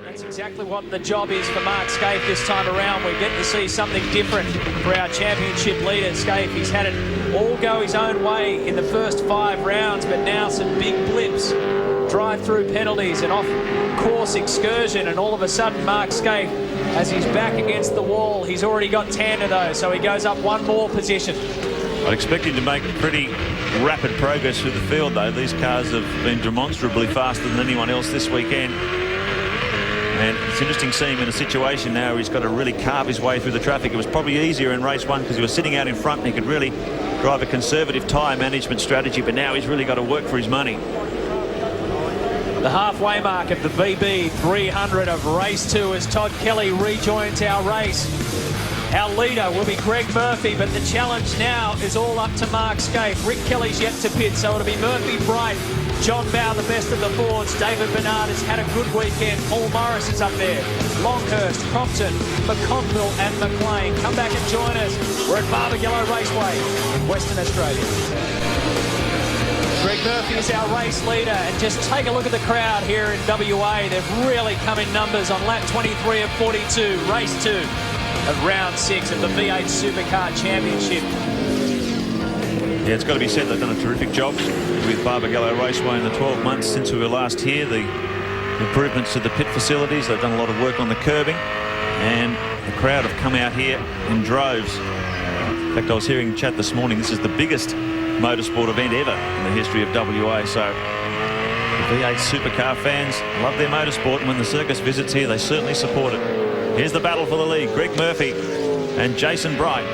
That's exactly what the job is for Mark Skaife this time around. We get to see something different for our championship leader, Skaife. He's had it all go his own way in the first 5 rounds, but now some big blips, drive-through penalties, and off-course excursion, and all of a sudden Mark Skaife, as he's back against the wall, he's already got 10 of those, so he goes up 1 more position. I'd expect him to make pretty rapid progress through the field, though. These cars have been demonstrably faster than anyone else this weekend. And it's interesting seeing him in a situation now where he's got to really carve his way through the traffic. It was probably easier in race 1 because he was sitting out in front and he could really drive a conservative tyre management strategy, but now he's really got to work for his money. The halfway mark of the VB 300 of race 2 as Todd Kelly rejoins our race. Our leader will be Greg Murphy, but the challenge now is all up to Mark Skaife. Rick Kelly's yet to pit, so it'll be Murphy, Bright, John Bowe, the best of the Fords. David Bernard has had a good weekend. Paul Morris is up there. Longhurst, Crompton, McConville and McLean. Come back and join us. We're at Barbagallo Raceway in Western Australia. Greg Murphy is our race leader, and just take a look at the crowd here in WA. They've really come in numbers on lap 23 of 42, race 2 of round 6 of the V8 Supercar Championship. Yeah, it's got to be said they've done a terrific job with Barbagallo Raceway in the 12 months since we were last here. The improvements to the pit facilities, they've done a lot of work on the curbing, and the crowd have come out here in droves. In fact, I was hearing chat this morning, this is the biggest motorsport event ever in the history of WA, so the V8 Supercar fans love their motorsport, and when the circus visits here, they certainly support it. Here's the battle for the lead. Greg Murphy and Jason Bright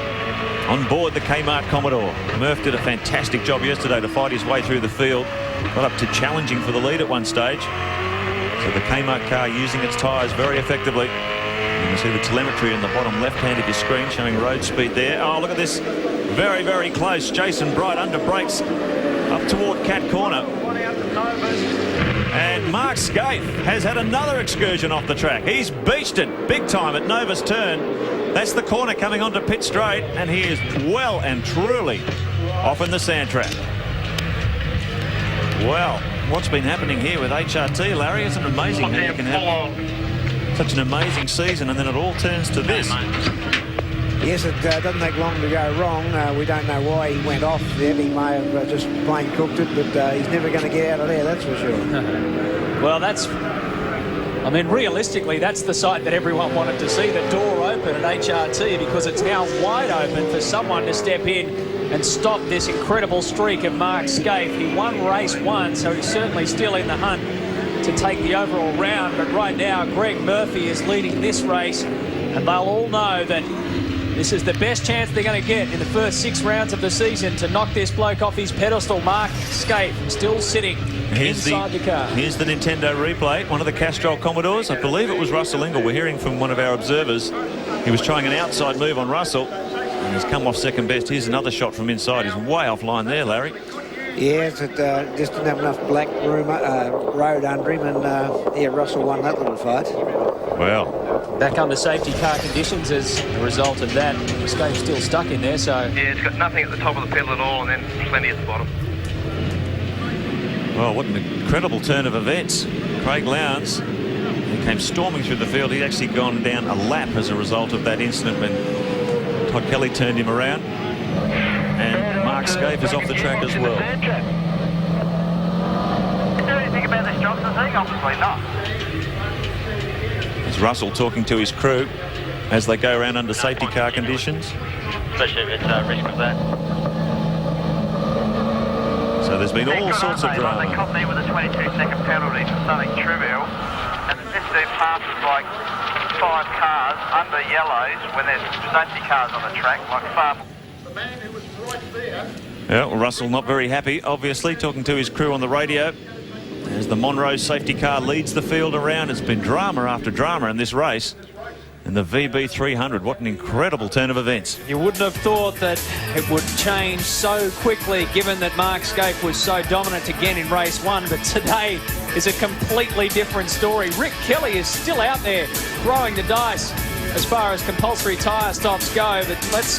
on board the Kmart Commodore. Murph did a fantastic job yesterday to fight his way through the field. Got up to challenging for the lead at one stage. So the Kmart car using its tyres very effectively. You can see the telemetry in the bottom left-hand of your screen showing road speed there. Oh, look at this. Very, very close. Jason Bright under brakes up toward Cat Corner. And Mark Skaife has had another excursion off the track. He's beached it big time at Nova's turn. That's the corner coming onto pit straight, and he is well and truly off in the sand trap. Well, what's been happening here with HRT, Larry? Isn't it amazing how you can have such an amazing season and then it all turns to this? Yes, it doesn't take long to go wrong. We don't know why he went off there. He may have just plain cooked it, but he's never going to get out of there, that's for sure. Well, I mean, realistically, that's the sight that everyone wanted to see, the door open at HRT, because it's now wide open for someone to step in and stop this incredible streak of Mark Skaife. He won race 1, so he's certainly still in the hunt to take the overall round. But right now, Greg Murphy is leading this race, and they'll all know that this is the best chance they're going to get in the first 6 rounds of the season to knock this bloke off his pedestal. Mark Skaife still sitting inside the car. Here's the Nintendo replay. One of the Castrol Commodores, I believe it was Russell Ingall. We're hearing from one of our observers. He was trying an outside move on Russell, and he's come off second best. Here's another shot from inside. He's way offline there, Larry. Yes, it just didn't have enough black road under him, and yeah, Russell won that little fight. Well, back under safety car conditions as a result of that. Skaife's still stuck in there, so... Yeah, it's got nothing at the top of the pedal at all, and then plenty at the bottom. well, what an incredible turn of events. Craig Lowndes, he came storming through the field. He'd actually gone down a lap as a result of that incident when Todd Kelly turned him around. And Mark Skaife is off the track as well. Is there anything about this Johnson thing? Obviously not. It's Russell talking to his crew as they go around under safety car conditions. Especially if it's a risk of that. So there's been all sorts of drama. They copped me with a 22-second penalty for something trivial, and this dude passes like 5 cars under yellows when there's safety cars on the track, like far. The man who was right there. Yeah, well, Russell not very happy, obviously, talking to his crew on the radio. As the Monroe safety car leads the field around, it's been drama after drama in this race. And the VB 300, what an incredible turn of events. You wouldn't have thought that it would change so quickly, given that Mark Skaife was so dominant again in race 1, but today is a completely different story. Rick Kelly is still out there throwing the dice as far as compulsory tyre stops go, but let's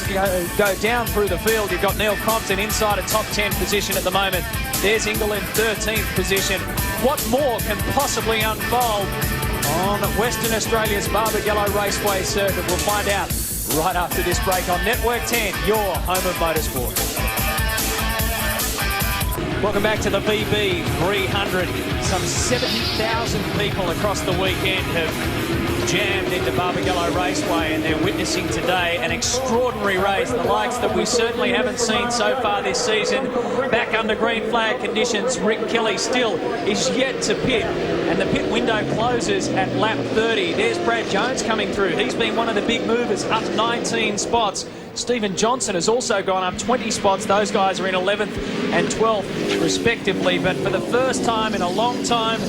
go down through the field. You've got Neil Crompton inside a top 10 position at the moment. There's Ingall in 13th position. What more can possibly unfold on Western Australia's Barbagallo Raceway circuit? We'll find out right after this break on Network 10, your home of motorsport. Welcome back to the VB 300. Some 70,000 people across the weekend have jammed into Barbagallo Raceway, and they're witnessing today an extraordinary race, the likes that we certainly haven't seen so far this season. Back under green flag conditions, Rick Kelly still is yet to pit, and the pit window closes at lap 30. There's Brad Jones coming through. He's been one of the big movers, up 19 spots. Stephen Johnson has also gone up 20 spots. Those guys are in 11th and 12th respectively, but for the first time in a long time,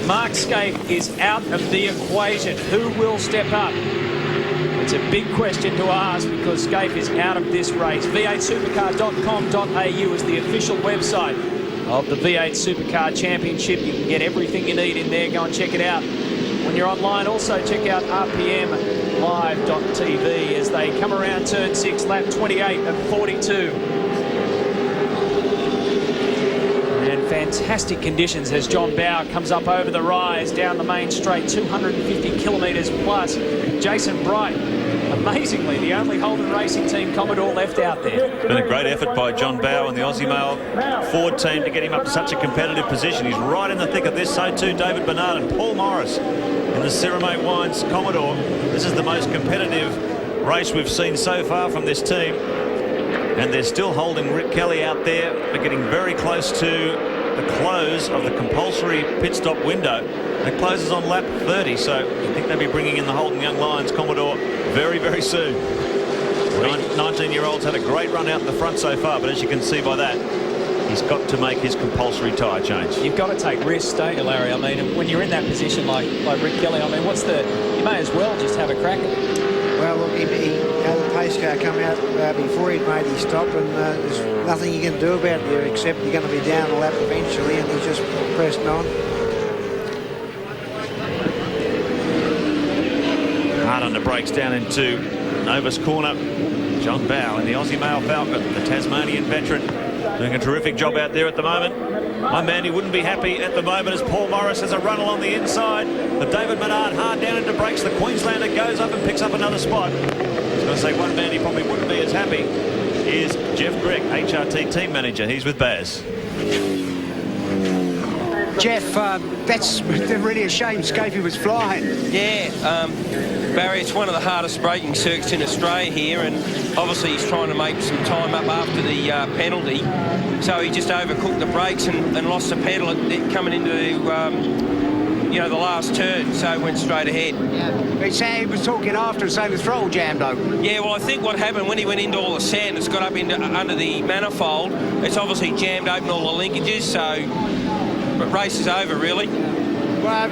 Mark Skaife is out of the equation. Who will step up? It's a big question to ask because Skaife is out of this race. v8supercar.com.au is the official website of the V8 Supercar Championship. You can get everything you need in there. Go and check it out. When you're online, also check out rpmlive.tv as they come around turn 6, lap 28 of 42. And fantastic conditions as John Bowe comes up over the rise down the main straight, 250 kilometres plus. Jason Bright, amazingly, the only Holden Racing Team Commodore left out there. Been a great effort by John Bowe and the Aussie Mail Ford team to get him up to such a competitive position. He's right in the thick of this. So too David Bernard and Paul Morris in the Ceramate Wines Commodore. This is the most competitive race we've seen so far from this team. And they're still holding Rick Kelly out there. They're getting very close to the close of the compulsory pit stop window. It closes on lap 30, so I think they'll be bringing in the Holden Young Lions Commodore very, very soon. 19-year-old's had a great run out in the front so far, but as you can see by that, he's got to make his compulsory tyre change. You've got to take risks, don't you, Larry? I mean, when you're in that position like Rick Kelly, I mean, you may as well just have a crack at it. Well, look, the pace car come out before he'd made his stop, and there's nothing you can do about it except you're going to be down a lap eventually, and he's just pressed on. Hard on the brakes down into Nova's corner. John Bowe in the Aussie Mail Falcon, the Tasmanian veteran, doing a terrific job out there at the moment. My man, he wouldn't be happy at the moment as Paul Morris has a run along the inside. But David Menard hard down into brakes. The Queenslander goes up and picks up another spot. I was going to say one man he probably wouldn't be as happy is Jeff Gregg, HRT team manager. He's with Baz. Jeff, that's really a shame. Skaife was flying. Yeah, Barry, it's one of the hardest braking circuits in Australia here, and obviously he's trying to make some time up after the penalty. So he just overcooked the brakes and lost the pedal coming into the last turn, so went straight ahead. Yeah. He was talking after saying the throttle jammed open. Yeah, well, I think what happened when he went into all the sand, it's got up under the manifold. It's obviously jammed open all the linkages, so the race is over, really. Well,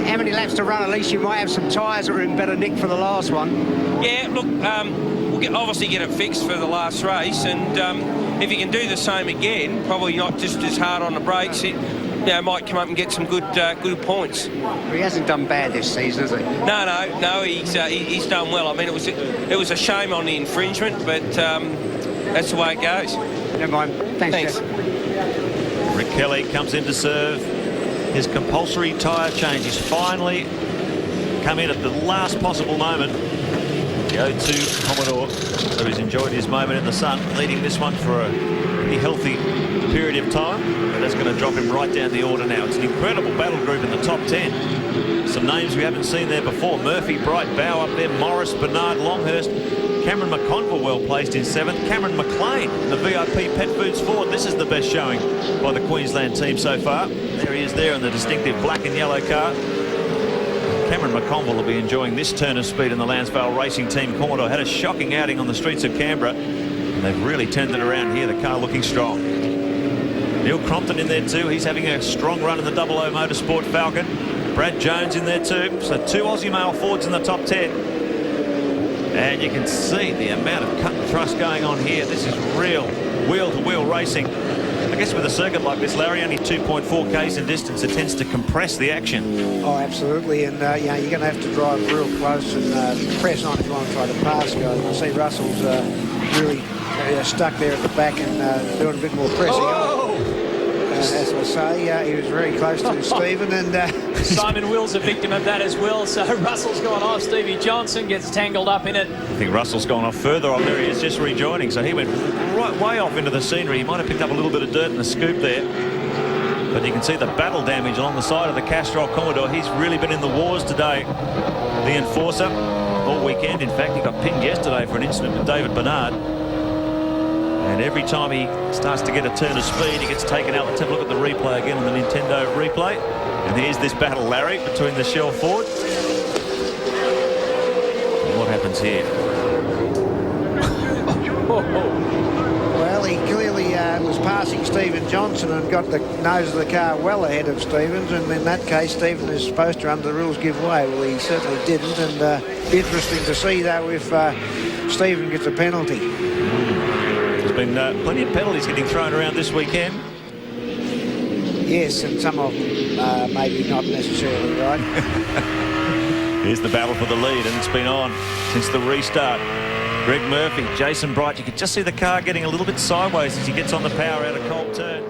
how many laps to run? At least you might have some tyres that were in better nick for the last one. Yeah, look, we'll obviously get it fixed for the last race, and if you can do the same again, probably not just as hard on the brakes, it might come up and get some good points. Well, he hasn't done bad this season, has he? No, he's done well. I mean, it was a shame on the infringement, but that's the way it goes. Never mind. Thanks. Jeff. Rick Kelly comes in to serve his compulsory tyre change. He's finally come in at the last possible moment. Go to Commodore, so he's enjoyed his moment in the sun, leading this one for a pretty healthy period of time. But that's going to drop him right down the order now. It's an incredible battle group in the top 10. Some names we haven't seen there before. Murphy, Bright, Bowe up there, Morris, Bernard, Longhurst, Cameron McConville well placed in 7th. Cameron McLean, the VIP Pet Foods Ford. This is the best showing by the Queensland team so far. There he is there in the distinctive black and yellow car. Cameron McConville will be enjoying this turn of speed in the Lansvale Racing Team Commodore. Had a shocking outing on the streets of Canberra, and they've really turned it around here. The car looking strong. Neil Crompton in there too. He's having a strong run in the 00 Motorsport Falcon. Brad Jones in there too. So 2 Aussie Mail Fords in the top 10. And you can see the amount of cut and thrust going on here. This is real wheel-to-wheel racing. I guess with a circuit like this, Larry, only 2.4 k's in distance, it tends to compress the action. Oh, absolutely. And, you're going to have to drive real close and press on if you want to try to pass guys. I see Russell's really stuck there at the back and doing a bit more pressing on. As I say, he was very close to Stephen, and Simon Will's a victim of that as well. So Russell's gone off. Stevie Johnson gets tangled up in it. I think Russell's gone off further off there. He is just rejoining. So he went right way off into the scenery. He might have picked up a little bit of dirt in the scoop there. But you can see the battle damage along the side of the Castrol Commodore. He's really been in the wars today. The Enforcer all weekend. In fact, he got pinned yesterday for an incident with David Bernard. And every time he starts to get a turn of speed, he gets taken out. Let's have a look at the replay again on the Nintendo replay. And here's this battle, Larry, between the Shell Ford. And what happens here? Well, he clearly was passing Stephen Johnson and got the nose of the car well ahead of Stevens, and in that case Stephen is supposed to, under the rules, give way. Well, he certainly didn't, and interesting to see though if Stephen gets a penalty. There's been plenty of penalties getting thrown around this weekend. Yes, and some of them maybe not necessarily right. Here's the battle for the lead, and it's been on since the restart. Greg Murphy, Jason Bright, you can just see the car getting a little bit sideways as he gets on the power out of cold turn.